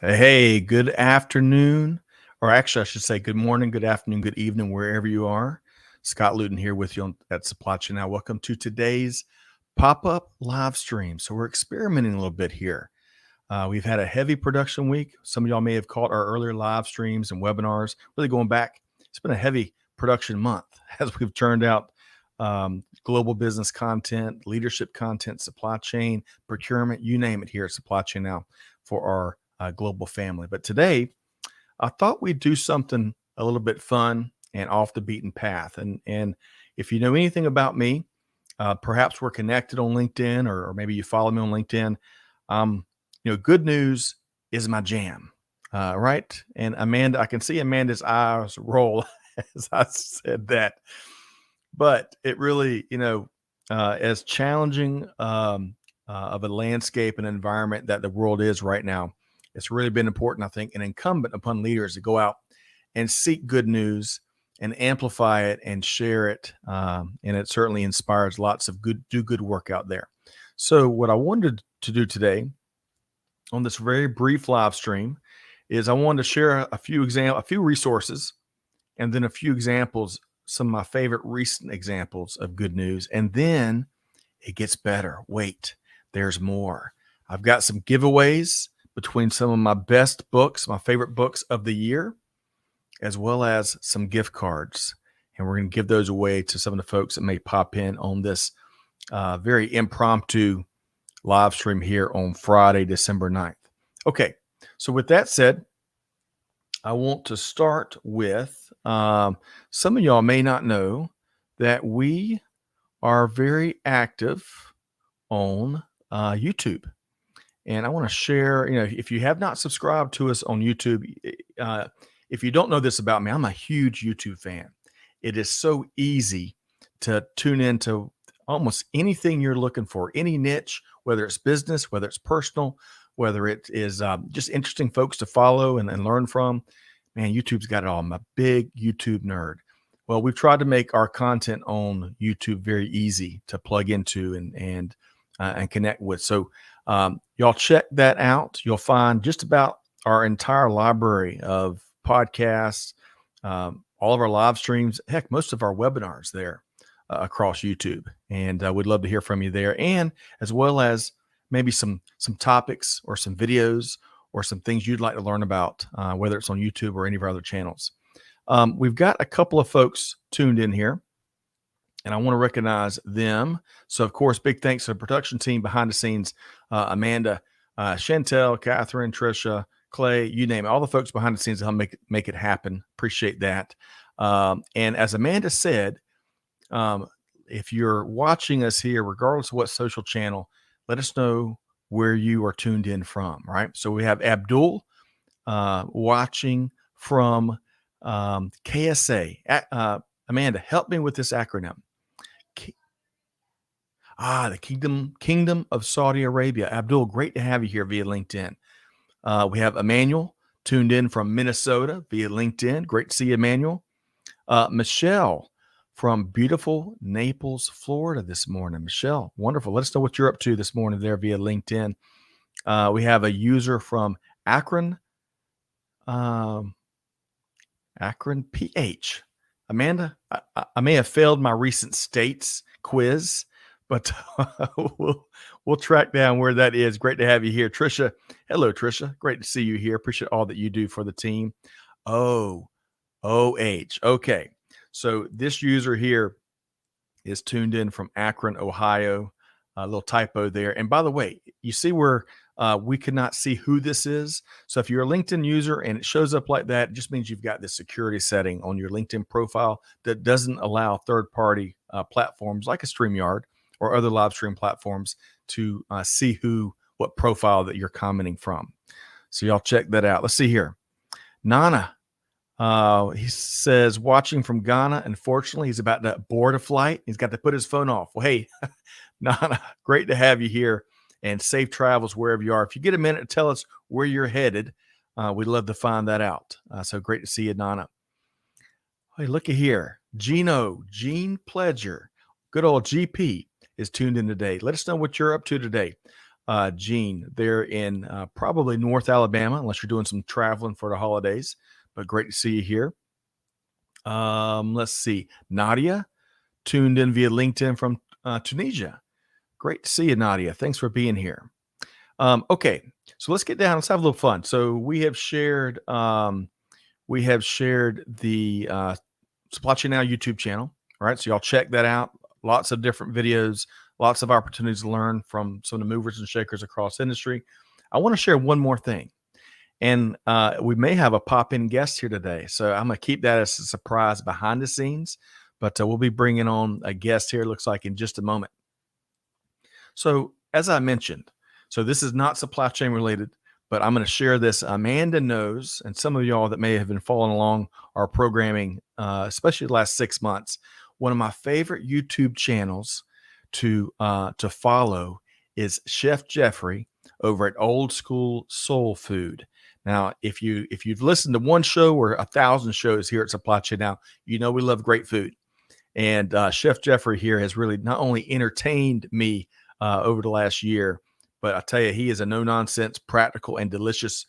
Hey, good afternoon, or actually, I should say good morning, good afternoon, good evening, wherever you are. Scott Luton here with you at Supply Chain Now. Welcome to today's pop-up live stream. So we're experimenting a little bit here. We've had a heavy production week. Some of y'all may have caught our earlier live streams and webinars. Really going back, it's been a heavy production month as we've turned out global business content, leadership content, supply chain, procurement, you name it here at Supply Chain Now for our global family. But today, I thought we'd do something a little bit fun and off the beaten path. And if you know anything about me, perhaps we're connected on LinkedIn, or maybe you follow me on LinkedIn. Good news is my jam, right? And Amanda, I can see Amanda's eyes roll as I said that. But it really, as challenging of a landscape and environment that the world is right now, it's really been important, I think, and incumbent upon leaders to go out and seek good news and amplify it and share it. And it certainly inspires lots of good work out there. So what I wanted to do today on this very brief live stream is I wanted to share a few resources, and then a few examples, some of my favorite recent examples of good news. And then it gets better. Wait, there's more. I've got some giveaways between some of my best books, my favorite books of the year, as well as some gift cards. And we're going to give those away to some of the folks that may pop in on this very impromptu live stream here on Friday, December 9th. Okay, so with that said, I want to start with some of y'all may not know that we are very active on YouTube. And I want to share, if you have not subscribed to us on YouTube, if you don't know this about me, I'm a huge YouTube fan. It is so easy to tune into almost anything you're looking for, any niche, whether it's business, whether it's personal, whether it is just interesting folks to follow and learn from. Man, YouTube's got it all. I'm a big YouTube nerd. Well, we've tried to make our content on YouTube very easy to plug into and connect with. So y'all check that out. You'll find just about our entire library of podcasts, all of our live streams, heck, most of our webinars there across YouTube. And we'd love to hear from you there, and as well as maybe some topics or some videos or some things you'd like to learn about, whether it's on YouTube or any of our other channels. We've got a couple of folks tuned in here, and I want to recognize them. So, of course, big thanks to the production team behind the scenes, Amanda, Chantel, Catherine, Trisha, Clay, you name it, all the folks behind the scenes to help make it happen. Appreciate that. And as Amanda said, if you're watching us here, regardless of what social channel, let us know where you are tuned in from, right? So we have Abdul watching from KSA. Amanda, help me with this acronym. The Kingdom of Saudi Arabia. Abdul, great to have you here via LinkedIn. We have Emmanuel tuned in from Minnesota via LinkedIn. Great to see you, Emmanuel. Michelle from beautiful Naples, Florida this morning. Michelle, wonderful. Let us know what you're up to this morning there via LinkedIn. We have a user from Akron, PH. Amanda, I may have failed my recent states quiz, but we'll track down where that is. Great to have you here. Trisha, hello, Trisha. Great to see you here. Appreciate all that you do for the team. OH. Okay. So this user here is tuned in from Akron, Ohio. A little typo there. And by the way, you see where we cannot see who this is. So if you're a LinkedIn user and it shows up like that, it just means you've got this security setting on your LinkedIn profile that doesn't allow third-party platforms like a StreamYard or other live stream platforms to see what profile that you're commenting from. So y'all check that out. Let's see here. Nana. He says, watching from Ghana. Unfortunately, he's about to board a flight. He's got to put his phone off. Well, hey, Nana, great to have you here, and safe travels wherever you are. If you get a minute to tell us where you're headed, we'd love to find that out. So great to see you, Nana. Hey, looky here. Gene Pledger, good old GP, is tuned in today. Let us know what you're up to today. Gene. They're in probably North Alabama, unless you're doing some traveling for the holidays. But great to see you here. Let's see. Nadia tuned in via LinkedIn from Tunisia. Great to see you, Nadia. Thanks for being here. Okay, so let's get down. Let's have a little fun. So we have shared the Supply Chain Now YouTube channel. All right, so y'all check that out. Lots of different videos, lots of opportunities to learn from some of the movers and shakers across industry. I want to share one more thing. And we may have a pop-in guest here today. So I'm going to keep that as a surprise behind the scenes. But we'll be bringing on a guest here, looks like, in just a moment. So as I mentioned, so this is not supply chain related, but I'm going to share this. Amanda knows, and some of y'all that may have been following along our programming, especially the last 6 months, one of my favorite YouTube channels to follow is Chef Jeffrey over at Old School Soul Food. Now, if you've listened to one show or 1,000 shows here at Supply Chain Now, you know we love great food. And Chef Jeffrey here has really not only entertained me over the last year, but I tell you, he is a no-nonsense, practical, and delicious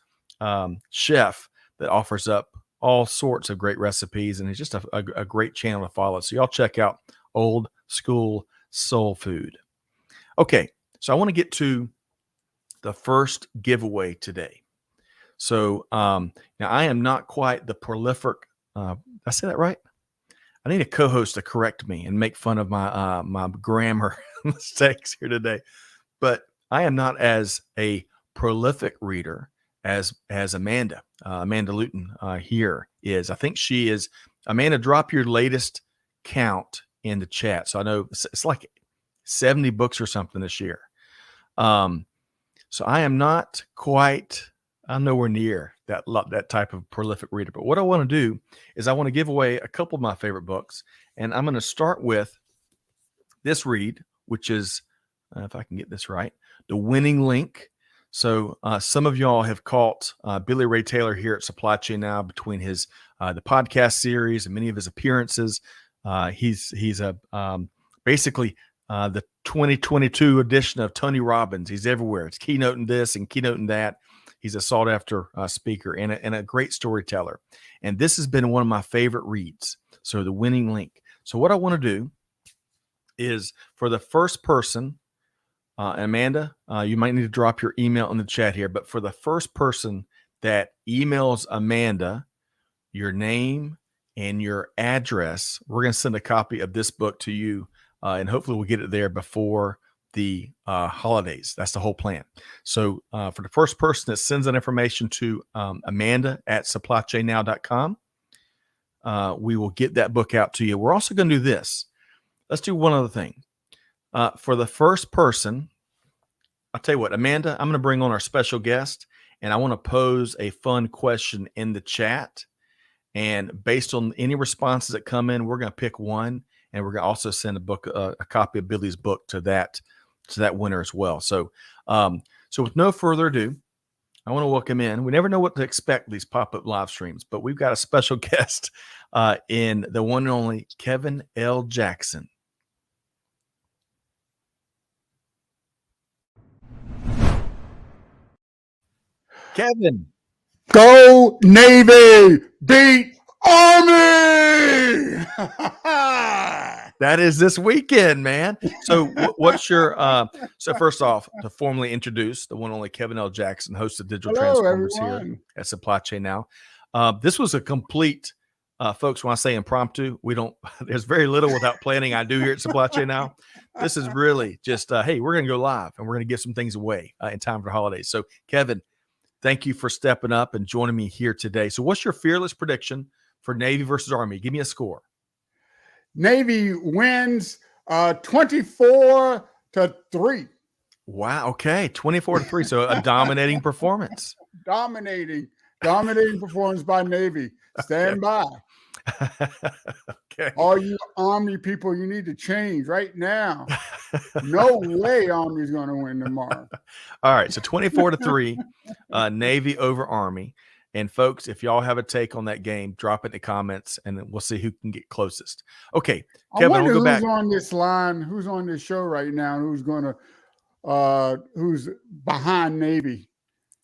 chef that offers up all sorts of great recipes, and he's just a great channel to follow. So y'all check out Old School Soul Food. Okay, so I want to get to the first giveaway today. So now I am not quite the prolific. Did I say that right? I need a co-host to correct me and make fun of my my grammar mistakes here today. But I am not as a prolific reader as Amanda. Amanda Luton here is. I think she is. Amanda, drop your latest count in the chat. So I know it's like 70 books or something this year. So I am not quite. I'm nowhere near that type of prolific reader. But what I want to do is I want to give away a couple of my favorite books. And I'm going to start with this read, which is, if I can get this right, The Winning Link. So some of y'all have caught Billy Ray Taylor here at Supply Chain Now between his the podcast series and many of his appearances. He's a basically the 2022 edition of Tony Robbins. He's everywhere. It's keynoting this and keynoting that. He's a sought-after speaker and a great storyteller. And this has been one of my favorite reads. So The Winning Link. So what I want to do is for the first person, Amanda, you might need to drop your email in the chat here. But for the first person that emails Amanda your name and your address, we're going to send a copy of this book to you. And hopefully we'll get it there before the holidays. That's the whole plan. So for the first person that sends that information to Amanda at supplychainnow.com, we will get that book out to you. We're also going to do this. Let's do one other thing. For the first person, I'll tell you what, Amanda, I'm going to bring on our special guest, and I want to pose a fun question in the chat. And based on any responses that come in, we're going to pick one, and we're going to also send a copy of Billy's book to that winner as well. So, so with no further ado, I want to welcome in. We never know what to expect these pop-up live streams, but we've got a special guest in the one and only Kevin L. Jackson. Kevin. Go Navy, beat Army. That is this weekend, man. So what's your so first off, to formally introduce the one and only Kevin L. Jackson, host of Digital Transformers here at Supply Chain Now. This was a complete folks, when I say impromptu, there's very little without planning I do here at Supply Chain Now. This is really just hey, we're gonna go live and we're gonna give some things away in time for the holidays. So Kevin, thank you for stepping up and joining me here today. So what's your fearless prediction for Navy versus Army? Give me a score. Navy wins 24-3. Wow. Okay. 24-3. So a dominating performance. Dominating performance by Navy. Stand by. Okay. All you Army people, you need to change right now. No way Army's going to win tomorrow. All right. So 24-3, Navy over Army. And folks, if y'all have a take on that game, drop it in the comments, and we'll see who can get closest. Okay, Kevin, I wonder we'll go back. Who's on this line? Who's on this show right now? Who's going to who's behind Navy.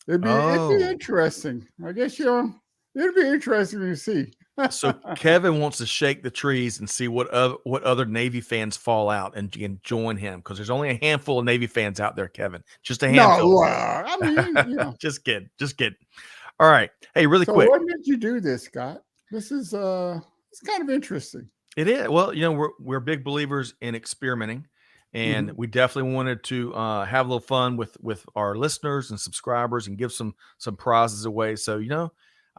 It'd be Oh, interesting. I guess it'd be interesting to see. so Kevin wants to shake the trees and see what other Navy fans fall out and join him, because there's only a handful of Navy fans out there, Kevin. Just a handful. No, I mean, Just kidding. Just kidding. All right. Hey, really So quick. what made you do this, Scott? This is it's kind of interesting. It is. Well, we're big believers in experimenting, and we definitely wanted to have a little fun with our listeners and subscribers and give some prizes away. So,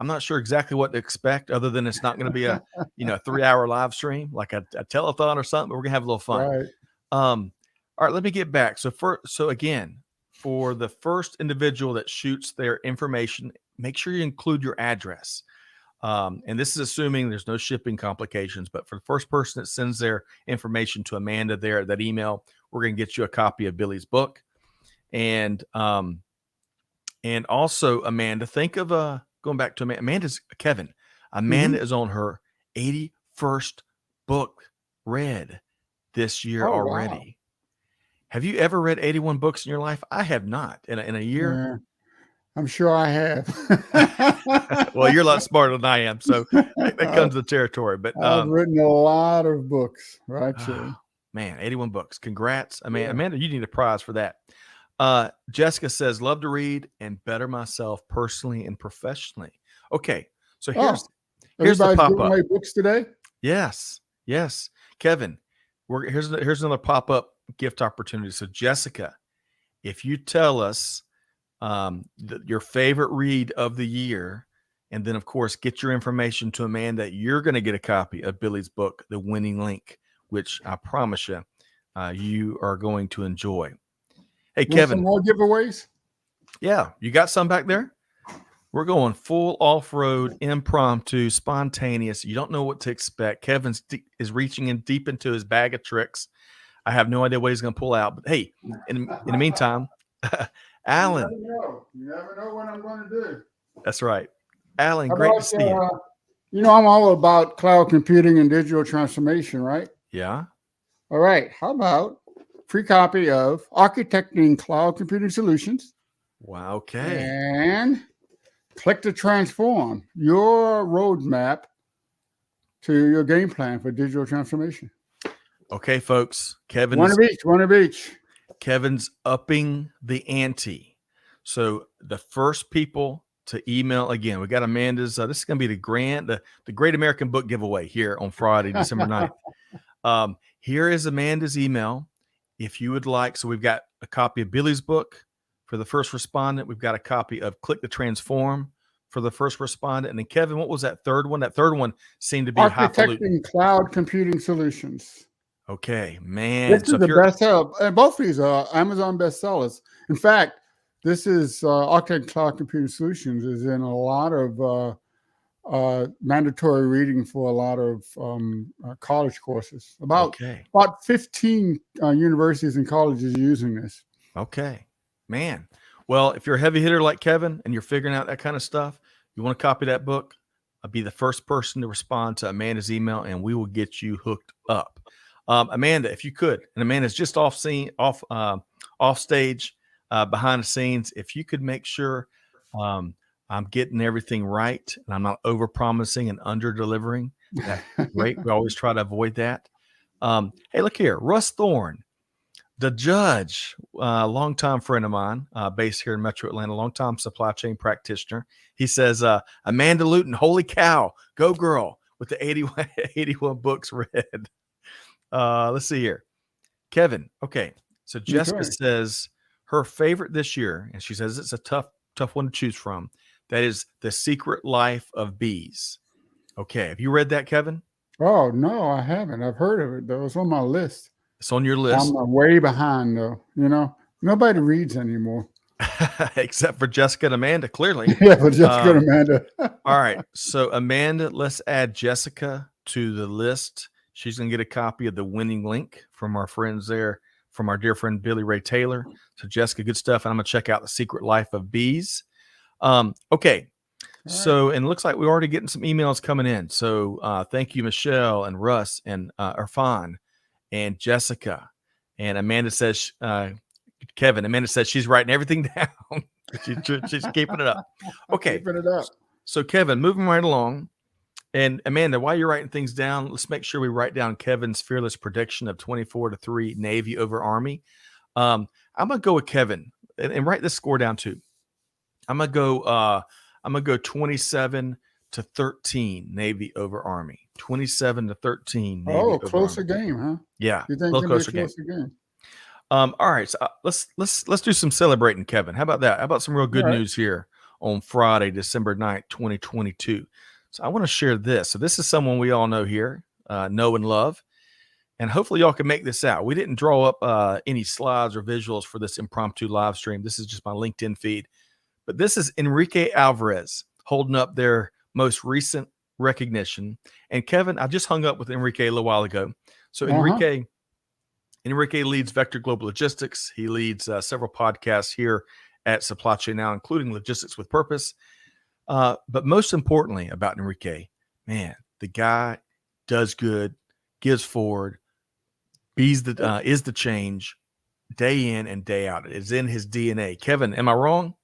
I'm not sure exactly what to expect, other than it's not going to be a 3-hour live stream like a telethon or something, but we're gonna have a little fun. Right. All right, let me get back. So again, for the first individual that shoots their information, make sure you include your address. And this is assuming there's no shipping complications, but for the first person that sends their information to Amanda there, that email, we're going to get you a copy of Billy's book. And also, Amanda, think of going back to Amanda's Kevin. Amanda is on her 81st book read this year already. Wow. Have you ever read 81 books in your life? I have not in a year. Yeah. I'm sure I have. Well, you're a lot smarter than I am, so that comes to the territory. But I've written a lot of books, right? Man, 81 books. Congrats. Amanda, you need a prize for that. Jessica says, love to read and better myself personally and professionally. Okay, so here's the pop-up. Books today? Yes. Kevin, here's another pop-up gift opportunity. So Jessica, if you tell us your favorite read of the year, and then of course get your information to Amanda, you're going to get a copy of Billy's book, The Winning Link, which I promise you, you are going to enjoy. Hey, Kevin, some more giveaways? Yeah, you got some back there? We're going full off-road, impromptu, spontaneous. You don't know what to expect. Kevin is reaching in deep into his bag of tricks. I have no idea what he's going to pull out, but hey, in the meantime, Alan. You never know what I'm going to do. That's right. Alan, great to see you. I'm all about cloud computing and digital transformation, right? Yeah. All right. How about free copy of Architecting Cloud Computing Solutions? Wow. Okay. And click to transform your roadmap to your game plan for digital transformation. Okay, folks. Kevin. One of each. Kevin's upping the ante. So the first people to email, again, we got Amanda's, this is going to be the Great American Book Giveaway here on Friday, December 9th. Here is Amanda's email. If you would like, so we've got a copy of Billy's book for the first respondent. We've got a copy of Click to Transform for the first respondent. And then Kevin, what was that third one? That third one seemed to be Architecting Cloud Computing Solutions. Okay, man. This is the best seller. And both of these are Amazon bestsellers. In fact, this is Architecting Cloud Computing Solutions is in a lot of mandatory reading for a lot of college courses. About 15 universities and colleges using this. Okay, man. Well, if you're a heavy hitter like Kevin and you're figuring out that kind of stuff, you want to copy that book, I'll be the first person to respond to Amanda's email, and we will get you hooked up. Amanda, if you could, and Amanda's just off stage, behind the scenes. If you could make sure I'm getting everything right and I'm not over promising and under delivering, that's great. We always try to avoid that. Hey, look here, Russ Thorne, the judge, longtime friend of mine, based here in Metro Atlanta, longtime supply chain practitioner. He says, Amanda Luton, holy cow, go girl, with the 81 books read. Let's see here. Kevin. Okay. So Jessica says her favorite this year, and she says it's a tough one to choose from. That is The Secret Life of Bees. Okay. Have you read that, Kevin? Oh, no, I haven't. I've heard of it, though. It's on my list. It's on your list. I'm way behind, though. Nobody reads anymore. Except for Jessica and Amanda, clearly. Yeah, for Jessica and Amanda. All right. So, Amanda, let's add Jessica to the list. She's going to get a copy of The Winning Link from our friends there, from our dear friend Billy Ray Taylor. So, Jessica, good stuff. And I'm going to check out The Secret Life of Bees. Okay. So, and it looks like we're already getting some emails coming in. So, thank you, Michelle and Russ and Irfan and Jessica. And Amanda says, Kevin. Amanda says she's writing everything down. she's keeping it up. Okay. Keeping it up. So Kevin, moving right along. And Amanda, while you're writing things down, let's make sure we write down Kevin's fearless prediction of 24-3 Navy over Army. I'm gonna go with Kevin and write this score down too. I'm gonna go 27-13 Navy over Army. 27-13 Navy over closer Army. game, huh? Yeah, You think a little it'll be closer a closer game? All right, so let's do some celebrating, Kevin. How about that? How about some real good news here on Friday, December 9th, 2022? So I want to share this. So this is someone we all know here, know and love, and hopefully y'all can make this out. We didn't draw up any slides or visuals for this impromptu live stream. This is just my LinkedIn feed. But this is Enrique Alvarez holding up their most recent recognition. And Kevin, I just hung up with Enrique a little while ago. So Enrique leads Vector Global Logistics. He leads several podcasts here at Supply Chain Now, including Logistics with Purpose. But most importantly about Enrique, man, the guy does good, gives forward, is the change day in and day out. It is in his DNA. Kevin, am I wrong?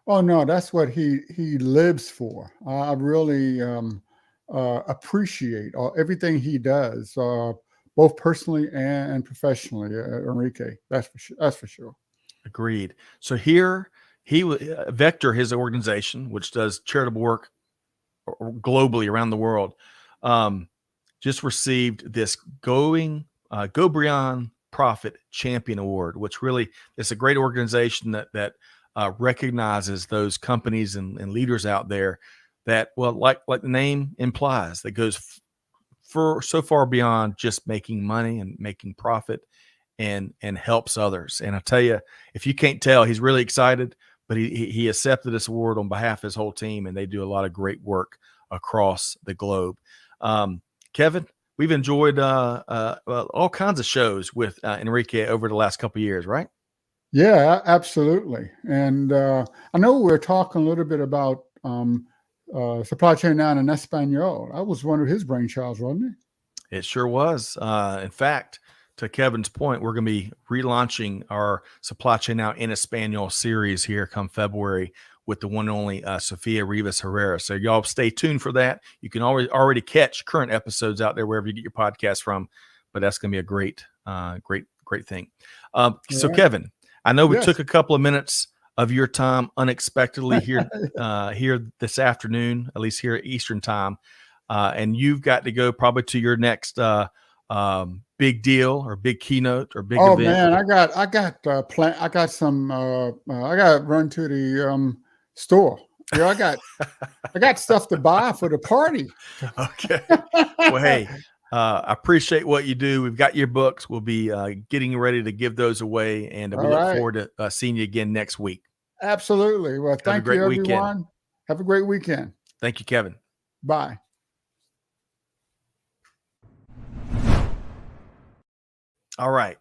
Oh no, that's what he lives for. I really appreciate everything he does, both personally and professionally. Enrique, that's for sure. Agreed. So here Vector, his organization, which does charitable work globally around the world, just received this Go Beyond Profit Champion Award, which really is a great organization that recognizes those companies and leaders out there that, well, like the name implies, that goes for so far beyond just making money and making profit and helps others. And I tell you, if you can't tell, he's really excited, but he accepted this award on behalf of his whole team, and they do a lot of great work across the globe. Kevin, we've enjoyed all kinds of shows with Enrique over the last couple of years, right? Yeah, absolutely. And I know we're talking a little bit about Supply Chain Now in Espanol. That was one of his brainchilds, wasn't it? It sure was. In fact, to Kevin's point, we're going to be relaunching our Supply Chain Now in Espanol series here come February with the one and only Sofia Rivas Herrera. So y'all stay tuned for that. You can already catch current episodes out there wherever you get your podcast from, but that's going to be a great thing. So right. Kevin, I know we took a couple of minutes of your time unexpectedly here here this afternoon, at least here at Eastern time, and you've got to go probably to your next big deal or big keynote or big event. Oh man, I got some. I got to run to the store. I got stuff to buy for the party. Okay. Well, hey. I appreciate what you do. We've got your books. We'll be getting ready to give those away, and we look forward to seeing you again next week. Absolutely. Well, thank you, everyone. Weekend. Have a great weekend. Thank you, Kevin. Bye. All right.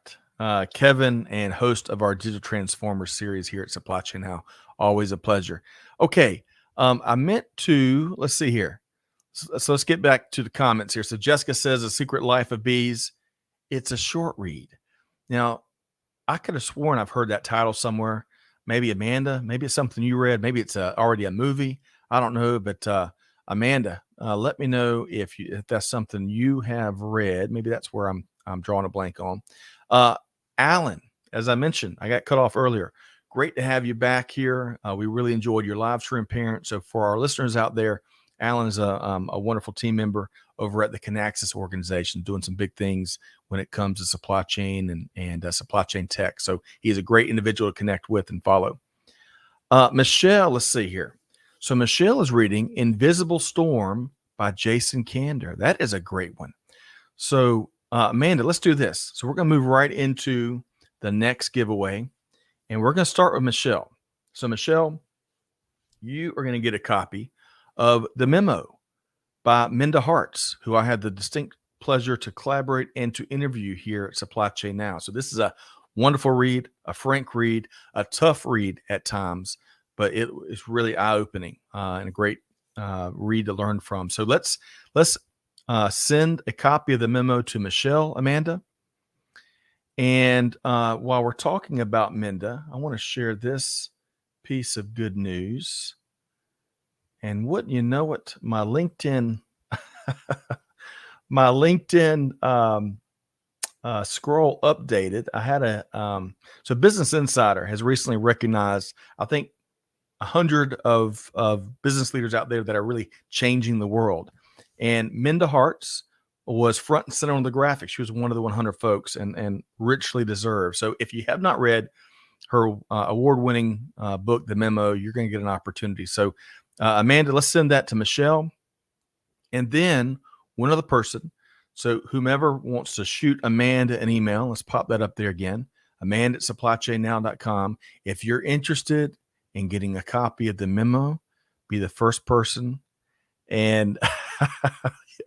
Kevin and host of our Digital Transformer series here at Supply Chain Now. Always a pleasure. Okay. I meant to, let's see here. So let's get back to the comments here. So Jessica says, A Secret Life of Bees. It's a short read. Now, I could have sworn I've heard that title somewhere. Maybe Amanda, maybe it's something you read. Maybe it's already a movie. I don't know. But Amanda, let me know if that's something you have read. Maybe that's where I'm drawing a blank on. Alan, as I mentioned, I got cut off earlier. Great to have you back here. We really enjoyed your live stream appearance. So for our listeners out there, Alan is a wonderful team member over at the Canaxis organization, doing some big things when it comes to supply chain and supply chain tech. So he's a great individual to connect with and follow. Michelle, let's see here. So Michelle is reading Invisible Storm by Jason Kander. That is a great one. So Amanda, let's do this. So we're going to move right into the next giveaway, and we're going to start with Michelle. So Michelle, you are going to get a copy of The Memo by Minda Harts, who I had the distinct pleasure to collaborate and to interview here at Supply Chain Now. So this is a wonderful read, a frank read, a tough read at times, but it is really eye-opening and a great read to learn from. So let's send a copy of The Memo to Michelle, Amanda. And while we're talking about Minda, I want to share this piece of good news. And wouldn't you know it, my LinkedIn, my LinkedIn scroll updated. I had so Business Insider has recently recognized, I think, 100 of business leaders out there that are really changing the world. And Minda Harts was front and center on the graphic. She was one of the 100 folks, and richly deserved. So if you have not read her award-winning book, The Memo, you're going to get an opportunity. So Amanda, let's send that to Michelle. And then one other person. So whomever wants to shoot Amanda an email, let's pop that up there again, amanda@supplychainnow.com. If you're interested in getting a copy of The Memo, be the first person. And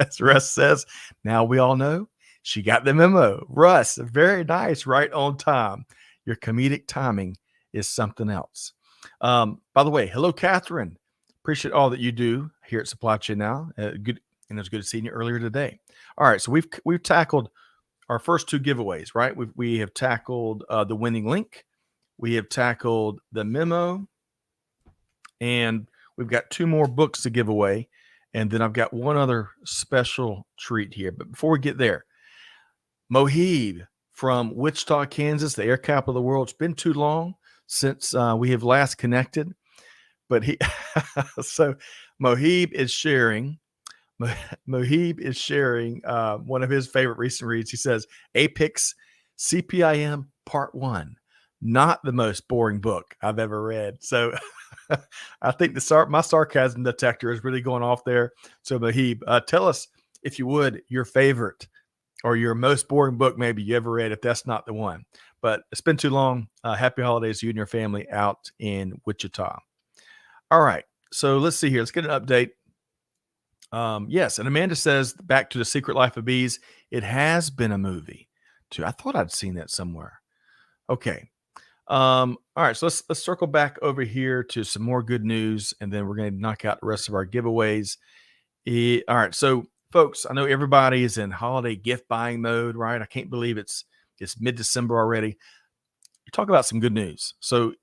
as Russ says, now we all know she got the memo. Russ, very nice, right on time. Your comedic timing is something else. By the way, hello, Catherine. Appreciate all that you do here at Supply Chain Now. Good, and it was good seeing you earlier today. All right, so we've tackled our first two giveaways, right? We have tackled the winning link, we have tackled the memo, and we've got two more books to give away. And then I've got one other special treat here. But before we get there, Mohib from Wichita, Kansas, the air capital of the world. It's been too long since we have last connected. But so Mohib is sharing one of his favorite recent reads. He says, Apex CPIM Part 1, not the most boring book I've ever read. So I think my sarcasm detector is really going off there. So Mohib, tell us, if you would, your favorite or your most boring book maybe you ever read, if that's not the one. But it's been too long. Happy holidays to you and your family out in Wichita. All right, so let's see here. Let's get an update. Yes, and Amanda says, back to The Secret Life of Bees. It has been a movie too. I thought I'd seen that somewhere. Okay. All right, so let's circle back over here to some more good news, and then we're going to knock out the rest of our giveaways. All right, so folks, I know everybody is in holiday gift buying mode, right? I can't believe it's mid-December already. Talk about some good news. So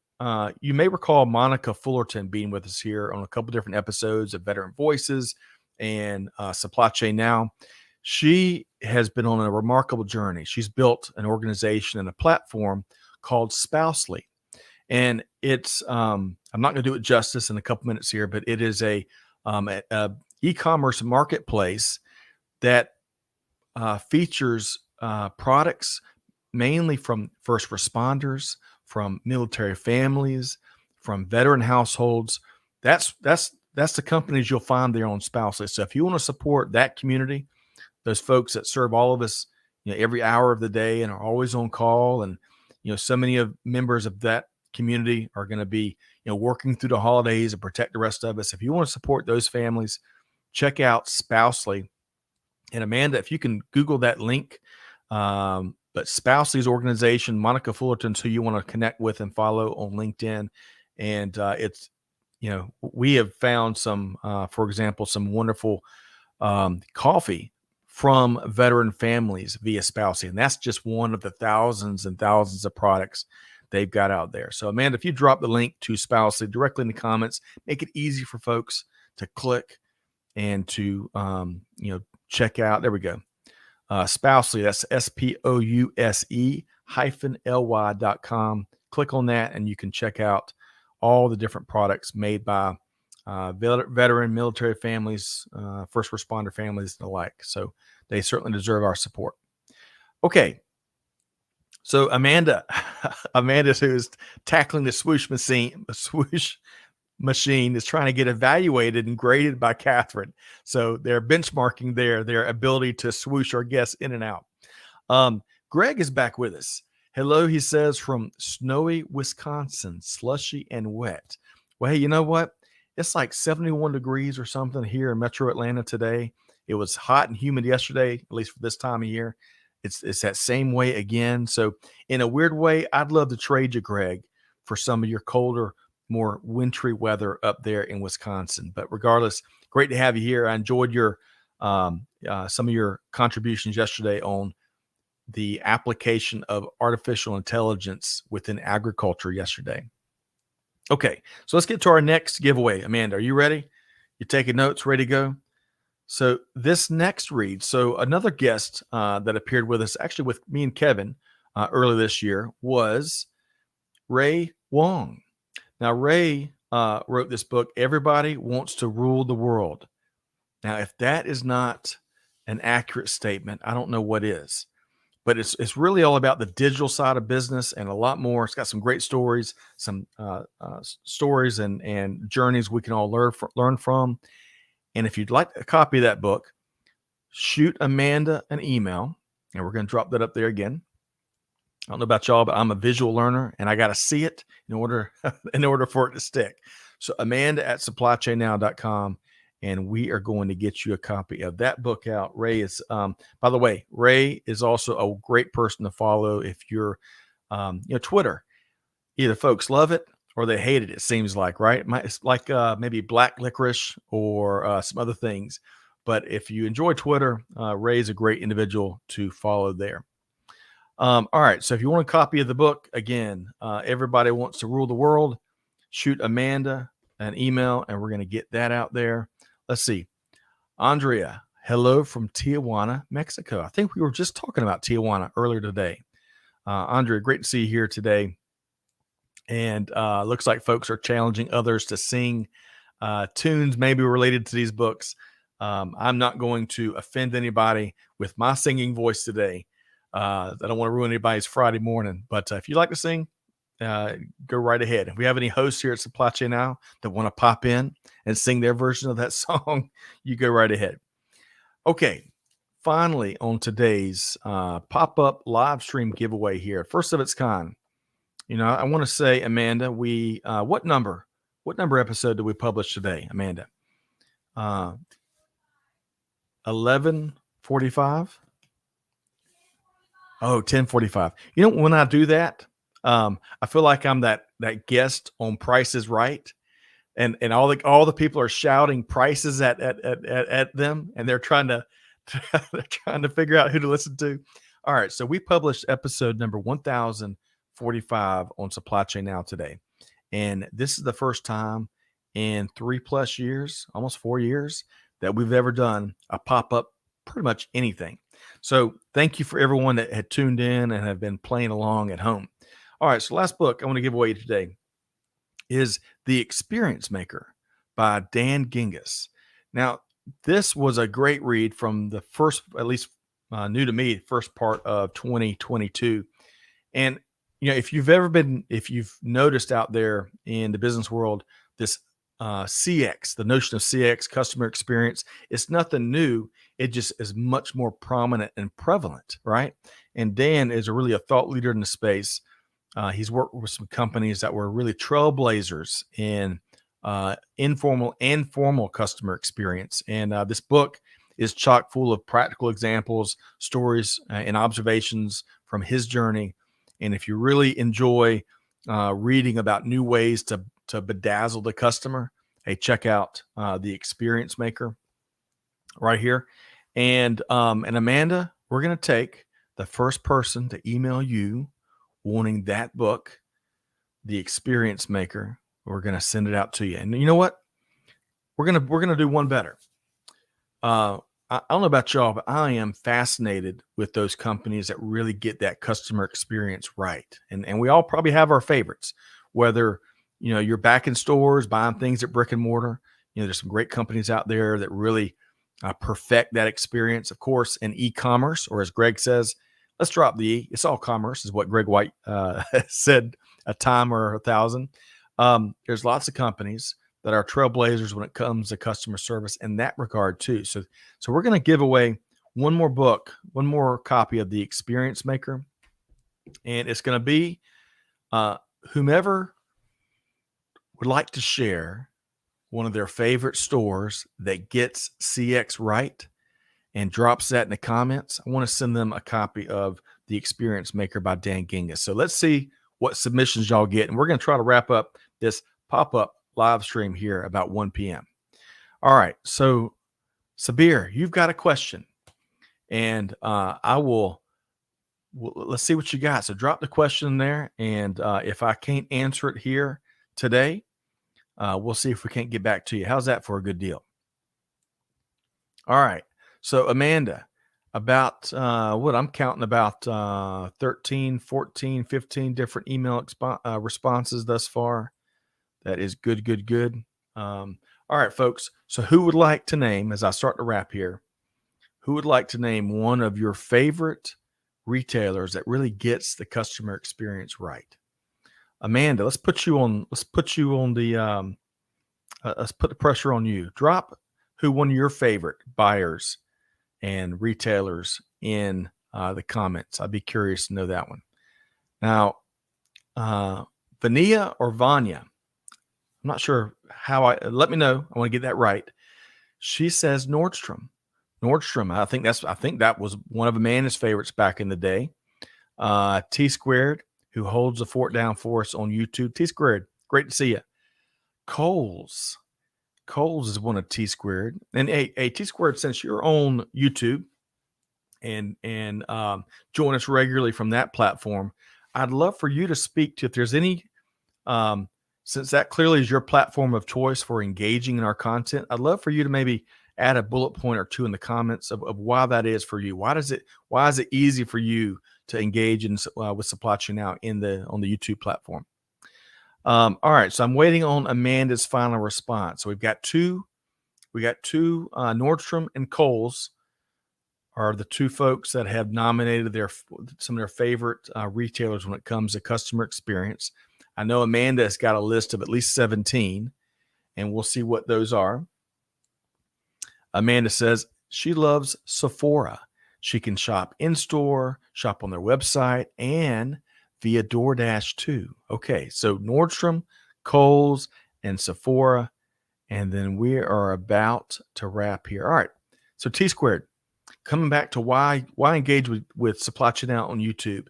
you may recall Monica Fullerton being with us here on a couple different episodes of Veteran Voices and Supply Chain Now. She has been on a remarkable journey. She's built an organization and a platform called Spousely. And it's, I'm not going to do it justice in a couple minutes here, but it is a e-commerce marketplace that features products mainly from first responders, from military families, from veteran households. That's the companies you'll find there on Spousely. So if you want to support that community, those folks that serve all of us, every hour of the day and are always on call, and so many of members of that community are going to be, working through the holidays and protect the rest of us. If you want to support those families, check out Spousely. And Amanda, if you can Google that link, but Spousely's organization, Monica Fullerton's who you want to connect with and follow on LinkedIn. And it's, we have found some, for example, some wonderful coffee from veteran families via Spousely. And that's just one of the thousands and thousands of products they've got out there. So Amanda, if you drop the link to Spousely directly in the comments, make it easy for folks to click and to, check out. There we go. Spousely, that's SPOUSE-LY.com. Click on that and you can check out all the different products made by veteran military families, first responder families, and the like. So they certainly deserve our support. Okay. So Amanda who is tackling the swoosh machine is trying to get evaluated and graded by Catherine. So they're benchmarking their ability to swoosh our guests in and out. Greg is back with us. Hello, he says, from snowy Wisconsin, slushy and wet. Well, hey, you know what? It's like 71 degrees or something here in Metro Atlanta today. It was hot and humid yesterday, at least for this time of year. It's that same way again. So in a weird way, I'd love to trade you, Greg, for some of your colder, more wintry weather up there in Wisconsin. But regardless, great to have you here. I enjoyed your some of your contributions yesterday on the application of artificial intelligence within agriculture yesterday. Okay, so let's get to our next giveaway. Amanda, are you ready? You taking notes, ready to go? So this next read, so another guest that appeared with us, actually with me and Kevin early this year, was Ray Wong. Now, Ray wrote this book, Everybody Wants to Rule the World. Now, if that is not an accurate statement, I don't know what is. But it's really all about the digital side of business and a lot more. It's got some great stories, some stories and journeys we can all learn from. And if you'd like a copy of that book, shoot Amanda an email, and we're going to drop that up there again. I don't know about y'all, but I'm a visual learner, and I got to see it in order for it to stick. So Amanda@supplychainnow.com, and we are going to get you a copy of that book out. Ray is, by the way, Ray is also a great person to follow if you're, Twitter. Either folks love it or they hate it. It seems like, right? It's like maybe black licorice or some other things. But if you enjoy Twitter, Ray is a great individual to follow there. All right. So if you want a copy of the book, again, Everybody Wants to Rule the World, shoot Amanda an email, and we're going to get that out there. Let's see. Andrea, hello from Tijuana, Mexico. I think we were just talking about Tijuana earlier today. Andrea, great to see you here today. And looks like folks are challenging others to sing tunes maybe related to these books. I'm not going to offend anybody with my singing voice today. I don't want to ruin anybody's Friday morning. But if you like to sing, go right ahead. If we have any hosts here at Supply Chain Now that want to pop in and sing their version of that song, you go right ahead. Okay, finally on today's pop-up live stream giveaway here, first of its kind. I want to say, Amanda, we what number episode did we publish today, Amanda? 11:45. Oh, 10:45. When I do that, I feel like I'm that guest on Price is Right, and all the people are shouting prices at them, and they're trying to figure out who to listen to. All right, so we published episode number 1045 on Supply Chain Now today, and this is the first time in 3+ years, almost 4 years, that we've ever done a pop-up pretty much anything. So thank you for everyone that had tuned in and have been playing along at home. All right, so last book I want to give away today is The Experience Maker by Dan Gingiss. Now, this was a great read from the first, at least new to me, first part of 2022. And, if you've noticed out there in the business world, this CX, the notion of CX, customer experience, it's nothing new. It just is much more prominent and prevalent, right? And Dan is really a thought leader in the space. He's worked with some companies that were really trailblazers in informal and formal customer experience. And this book is chock full of practical examples, stories, and observations from his journey. And if you really enjoy reading about new ways to bedazzle the customer, hey, check out The Experience Maker right here. And Amanda, we're going to take the first person to email you wanting that book, The Experience Maker. We're going to send it out to you. And you know what? We're going to do one better. I don't know about y'all, but I am fascinated with those companies that really get that customer experience right. And we all probably have our favorites, whether you're back in stores buying things at brick and mortar. There's some great companies out there that really perfect that experience. Of course, in e-commerce, or as Greg says, let's drop the E. It's all commerce, is what Greg White said a time or 1,000. There's lots of companies that are trailblazers when it comes to customer service in that regard too. So we're going to give away one more copy of The Experience Maker, and it's going to be whomever would like to share one of their favorite stores that gets CX right and drops that in the comments. I want to send them a copy of The Experience Maker by Dan Gingiss. So let's see what submissions y'all get, and we're going to try to wrap up this pop-up live stream here about 1 p.m. All right, so Sabir, you've got a question, and I will let's see what you got. So drop the question there, and if I can't answer it here today, we'll see if we can't get back to you. How's that for a good deal? All right. So Amanda, about what I'm counting about 13, 14, 15 different email responses thus far. That is good, good, good. All right, folks. So who would like to name, as I start to wrap here, who would like to name one of your favorite retailers that really gets the customer experience right? Amanda, let's put you on the let's put the pressure on you. Drop who one of your favorite buyers and retailers in the comments. I'd be curious to know that one. Now, Vania or Vanya, I'm not sure let me know. I want to get that right. She says Nordstrom. Nordstrom. I think that was one of Amanda's favorites back in the day. T Squared, who holds the fort down for us on YouTube. T Squared, great to see you. Kohl's. Kohl's is one of T Squared. And hey, T Squared, since you're on YouTube and join us regularly from that platform, I'd love for you to speak to if there's any, since that clearly is your platform of choice for engaging in our content, I'd love for you to maybe add a bullet point or two in the comments of why that is for you. Why is it easy for you to engage in with Supply Chain Now on the YouTube platform? All right, so I'm waiting on Amanda's final response. So we got two Nordstrom and Kohl's are the two folks that have nominated some of their favorite retailers when it comes to customer experience. I know Amanda has got a list of at least 17, and we'll see what those are. Amanda says she loves Sephora. She can shop in-store, shop on their website, and via DoorDash too. Okay, so Nordstrom, Kohl's, and Sephora. And then we are about to wrap here. All right, so T Squared, coming back to why engage with Supply Chain Now on YouTube.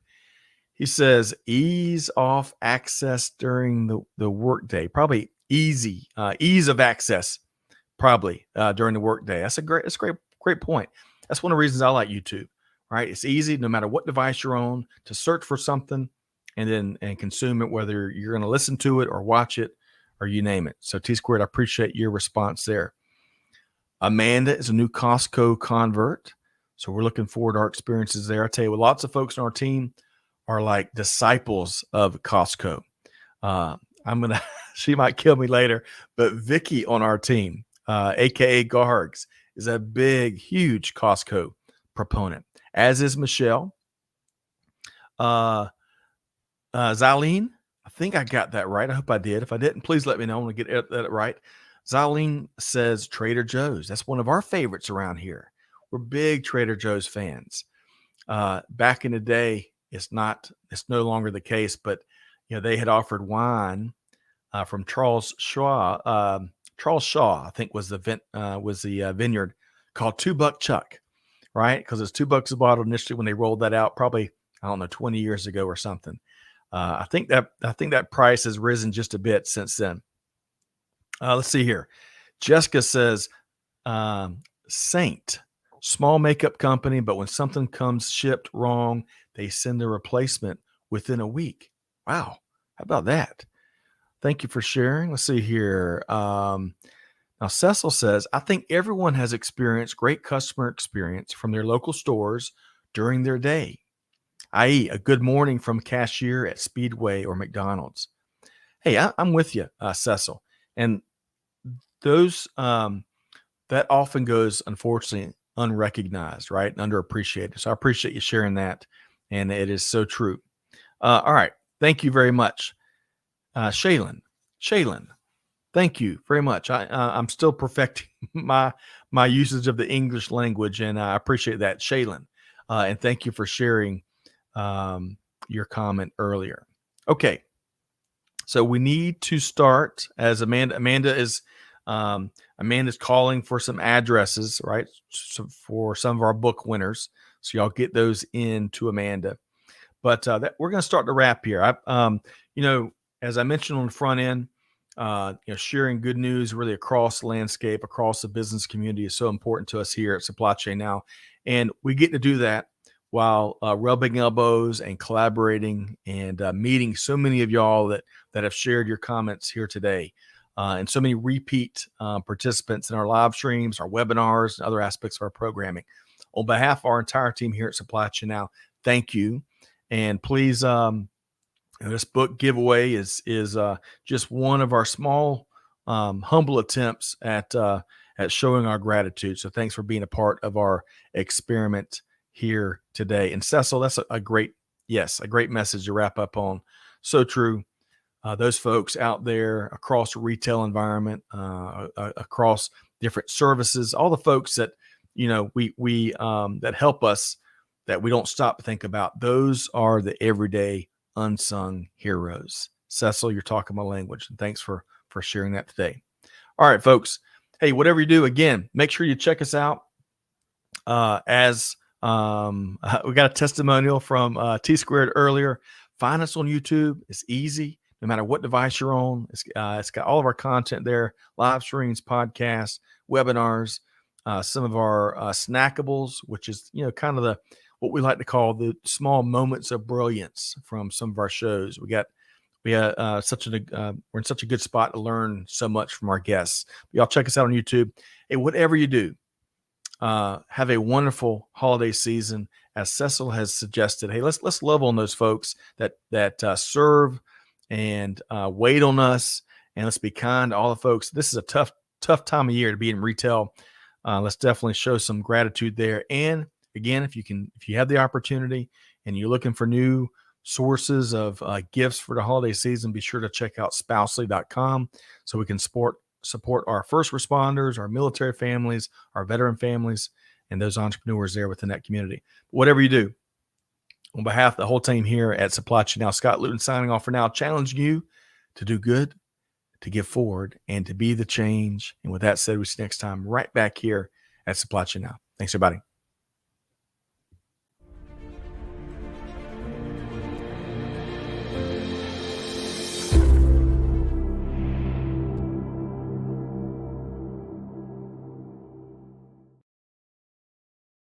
He says ease off access during the workday. Probably ease of access probably during the workday. That's a great point. That's one of the reasons I like YouTube, right? It's easy no matter what device you're on to search for something and consume it, whether you're going to listen to it or watch it or you name it. So T Squared, I appreciate your response there. Amanda is a new Costco convert. So we're looking forward to our experiences there. I tell you what, lots of folks on our team are like disciples of Costco. She might kill me later, but Vicky on our team, AKA Gargs, is a big, huge Costco proponent, as is Michelle. Zaleen, I think I got that right. I hope I did. If I didn't, please let me know. I want to get that right. Zaleen says Trader Joe's. That's one of our favorites around here. We're big Trader Joe's fans. Back in the day, it's no longer the case, but they had offered wine from Charles Shaw. Charles Shaw, I think, was the vineyard called $2 Chuck, right? Because it's $2 a bottle initially when they rolled that out, probably 20 years ago or something. I think that price has risen just a bit since then. Let's see here. Jessica says Saint, small makeup company, but when something comes shipped wrong, they send a replacement within a week. Wow, how about that? Thank you for sharing. Let's see here. Now, Cecil says, I think everyone has experienced great customer experience from their local stores during their day, i.e. a good morning from a cashier at Speedway or McDonald's. Hey, I'm with you, Cecil. And those that often goes, unfortunately, unrecognized, right? And underappreciated. So I appreciate you sharing that. And it is so true. All right. Thank you very much. Shaylin, thank you very much. I'm still perfecting my usage of the English language, and I appreciate that, Shaylin. And thank you for sharing your comment earlier. Okay, so we need to start as Amanda's calling for some addresses, right? So for some of our book winners, so y'all get those in to Amanda. But we're going to start to wrap here. As I mentioned on the front end, sharing good news really across the landscape, across the business community is so important to us here at Supply Chain Now. And we get to do that while rubbing elbows and collaborating and meeting so many of y'all that have shared your comments here today, and so many repeat participants in our live streams, our webinars, and other aspects of our programming. On behalf of our entire team here at Supply Chain Now, thank you, and please. This book giveaway is just one of our small, humble attempts at showing our gratitude. So thanks for being a part of our experiment here today. And Cecil, that's a great message to wrap up on. So true. Those folks out there across the retail environment, across different services, all the folks that we that help us, that we don't stop to think about. Those are the everyday unsung heroes. Cecil, you're talking my language, and thanks for sharing that today. All right, folks. Hey, whatever you do, again, make sure you check us out. We got a testimonial from T Squared earlier. Find us on YouTube. It's easy, no matter what device you're on. It's got all of our content there: live streams, podcasts, webinars, some of our snackables, which is kind of what we like to call the small moments of brilliance from some of our shows. We're in such a good spot to learn so much from our guests. Y'all check us out on YouTube. Hey, whatever you do, have a wonderful holiday season. As Cecil has suggested, hey, let's love on those folks that serve and wait on us, and let's be kind to all the folks. This is a tough time of year to be in retail. Let's definitely show some gratitude there. And again, if you have the opportunity and you're looking for new sources of gifts for the holiday season, be sure to check out spousely.com so we can support our first responders, our military families, our veteran families, and those entrepreneurs there within that community. But whatever you do, on behalf of the whole team here at Supply Chain Now, Scott Luton signing off for now, challenging you to do good, to give forward, and to be the change. And with that said, we see you next time right back here at Supply Chain Now. Thanks, everybody.